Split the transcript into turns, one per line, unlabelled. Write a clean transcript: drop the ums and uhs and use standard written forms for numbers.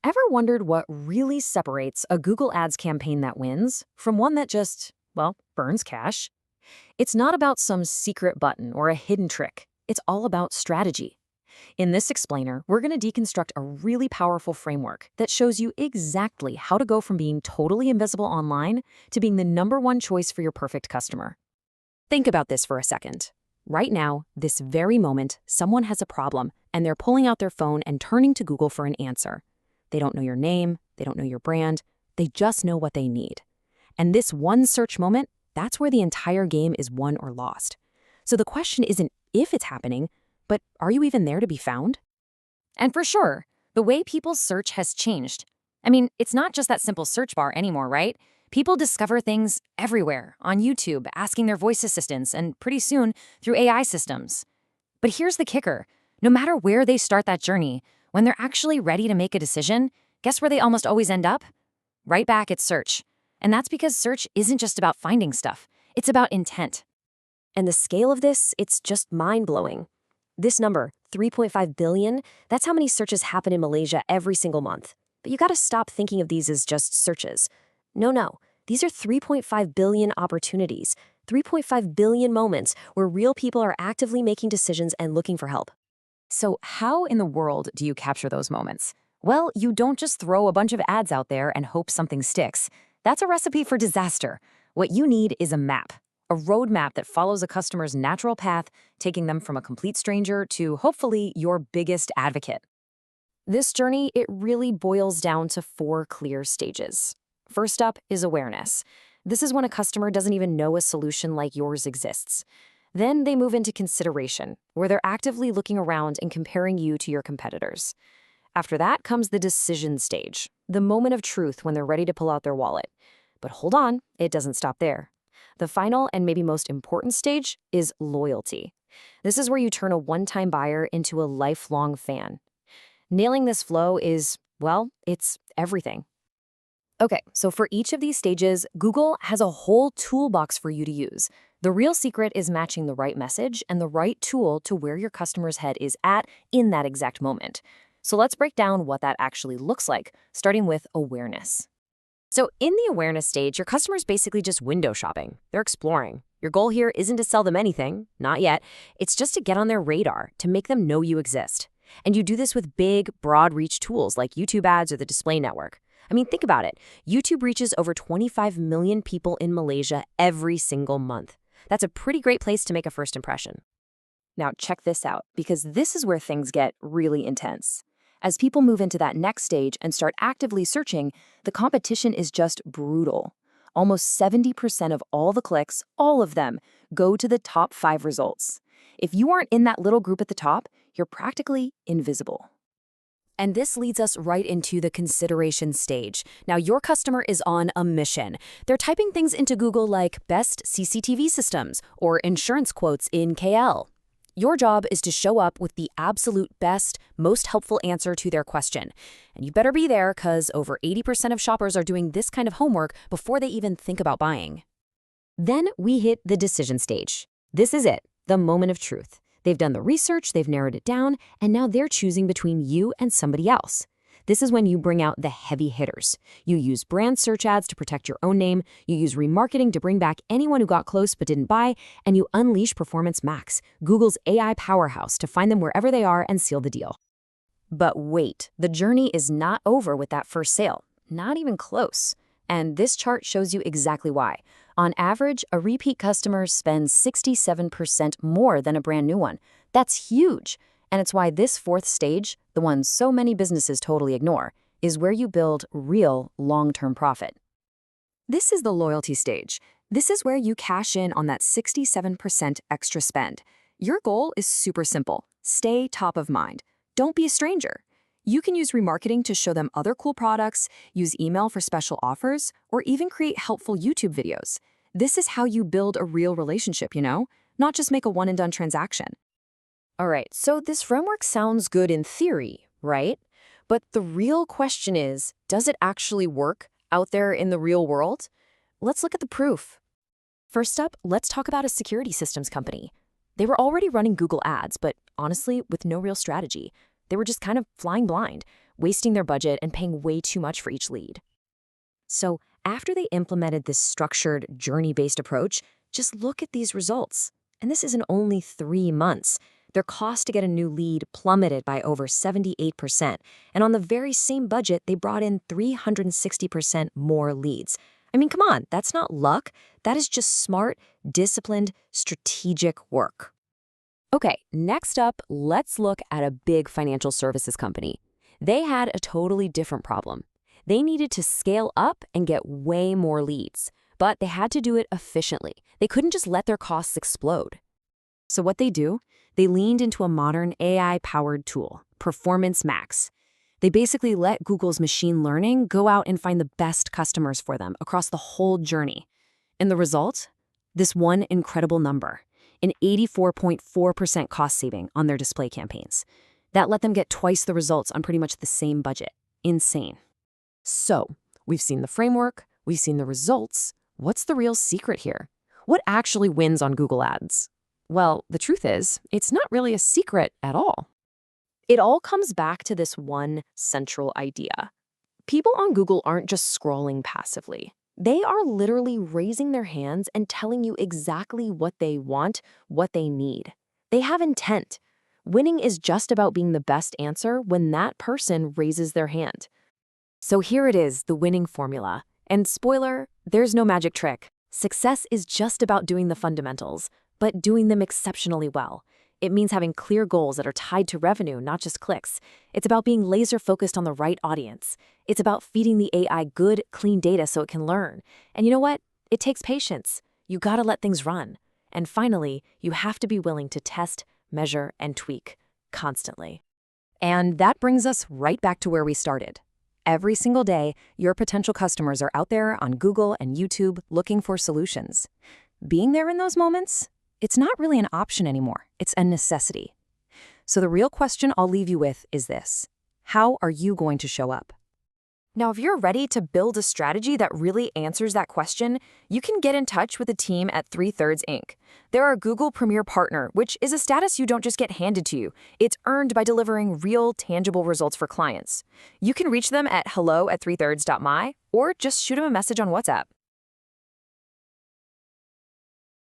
Ever wondered what really separates a Google Ads campaign that wins from one that just, well, burns cash? It's not about some secret button or a hidden trick. It's all about strategy. In this explainer, we're going to deconstruct a really powerful framework that shows you exactly how to go from being totally invisible online to being the #1 choice for your perfect customer. Think about this for a second. Right now, this very moment, someone has a problem and they're pulling out their phone and turning to Google for an answer. They don't know your name, they don't know your brand, they just know what they need. And this one search moment, that's where the entire game is won or lost. So the question isn't if it's happening, but are you even there to be found? And for sure, the way people search has changed. I mean, it's not just that simple search bar anymore, right? People discover things everywhere, on YouTube, asking their voice assistants, and pretty soon through AI systems. But here's the kicker. No matter where they start that journey, when they're actually ready to make a decision, guess where they almost always end up? Right back at search. And that's because search isn't just about finding stuff. It's about intent.
And the scale of this, it's just mind-blowing. This number, 3.5 billion, that's how many searches happen in Malaysia every single month. But you gotta stop thinking of these as just searches. No. These are 3.5 billion opportunities, 3.5 billion moments where real people are actively making decisions and looking for help.
So how in the world do you capture those moments? Well, you don't just throw a bunch of ads out there and hope something sticks. That's a recipe for disaster. What you need is a map, a roadmap that follows a customer's natural path, taking them from a complete stranger to, hopefully, your biggest advocate. This journey, it really boils down to 4 clear stages. First up is awareness. This is when a customer doesn't even know a solution like yours exists. Then they move into consideration, where they're actively looking around and comparing you to your competitors. After that comes the decision stage, the moment of truth when they're ready to pull out their wallet. But hold on, it doesn't stop there. The final and maybe most important stage is loyalty. This is where you turn a one-time buyer into a lifelong fan. Nailing this flow is, well, it's everything. Okay, so for each of these stages, Google has a whole toolbox for you to use. The real secret is matching the right message and the right tool to where your customer's head is at in that exact moment. So let's break down what that actually looks like, starting with awareness. So in the awareness stage, your customer's basically just window shopping. They're exploring. Your goal here isn't to sell them anything, not yet. It's just to get on their radar, to make them know you exist. And you do this with big, broad reach tools like YouTube ads or the display network. I mean, think about it. YouTube reaches over 25 million people in Malaysia every single month. That's a pretty great place to make a first impression. Now, check this out, because this is where things get really intense. As people move into that next stage and start actively searching, the competition is just brutal. Almost 70% of all the clicks, all of them, go to the top 5 results. If you aren't in that little group at the top, you're practically invisible. And this leads us right into the consideration stage. Now, your customer is on a mission. They're typing things into Google like best CCTV systems or insurance quotes in KL. Your job is to show up with the absolute best, most helpful answer to their question. And you better be there because over 80% of shoppers are doing this kind of homework before they even think about buying. Then we hit the decision stage. This is it, the moment of truth. They've done the research, they've narrowed it down, and now they're choosing between you and somebody else. This is when you bring out the heavy hitters. You use brand search ads to protect your own name, you use remarketing to bring back anyone who got close but didn't buy, and you unleash Performance Max, Google's AI powerhouse, to find them wherever they are and seal the deal. But wait, the journey is not over with that first sale. Not even close. And this chart shows you exactly why. On average, a repeat customer spends 67% more than a brand new one. That's huge. And it's why this 4th stage, the one so many businesses totally ignore, is where you build real long-term profit. This is the loyalty stage. This is where you cash in on that 67% extra spend. Your goal is super simple. Stay top of mind. Don't be a stranger. You can use remarketing to show them other cool products, use email for special offers, or even create helpful YouTube videos. This is how you build a real relationship, not just make a one-and-done transaction. All right, so this framework sounds good in theory, right? But the real question is, does it actually work out there in the real world? Let's look at the proof. First up, let's talk about a security systems company. They were already running Google Ads, but honestly, with no real strategy. They were just kind of flying blind.
wasting their budget and paying way too much for each lead. So after they implemented this structured, journey-based approach, just look at these results. And this is in only 3 months. Their cost to get a new lead plummeted by over 78%. And on the very same budget, they brought in 360% more leads. I mean, come on, that's not luck. That is just smart, disciplined, strategic work.
Okay, next up, let's look at a big financial services company. They had a totally different problem. They needed to scale up and get way more leads, but they had to do it efficiently. They couldn't just let their costs explode. So what they do? They leaned into a modern AI-powered tool, Performance Max. They basically let Google's machine learning go out and find the best customers for them across the whole journey. And the result? This one incredible number, an 84.4% cost saving on their display campaigns. That let them get twice the results on pretty much the same budget. Insane. So, we've seen the framework, we've seen the results. What's the real secret here? What actually wins on Google Ads? Well, the truth is, it's not really a secret at all.
It all comes back to this one central idea. People on Google aren't just scrolling passively. They are literally raising their hands and telling you exactly what they want, what they need. They have intent. Winning is just about being the best answer when that person raises their hand. So here it is, the winning formula. And spoiler, there's no magic trick. Success is just about doing the fundamentals, but doing them exceptionally well. It means having clear goals that are tied to revenue, not just clicks. It's about being laser-focused on the right audience. It's about feeding the AI good, clean data so it can learn. And you know what? It takes patience. You gotta let things run. And finally, you have to be willing to test, measure, and tweak constantly. And that brings us right back to where we started. Every single day, your potential customers are out there on Google and YouTube looking for solutions. Being there in those moments, it's not really an option anymore. It's a necessity. So the real question I'll leave you with is this: how are you going to show up? Now, if you're ready to build a strategy that really answers that question, you can get in touch with the team at 3/3 Inc. They're our Google Premier Partner, which is a status you don't just get handed to you. It's earned by delivering real, tangible results for clients. You can reach them at hello@3thirds.my or just shoot them a message on WhatsApp.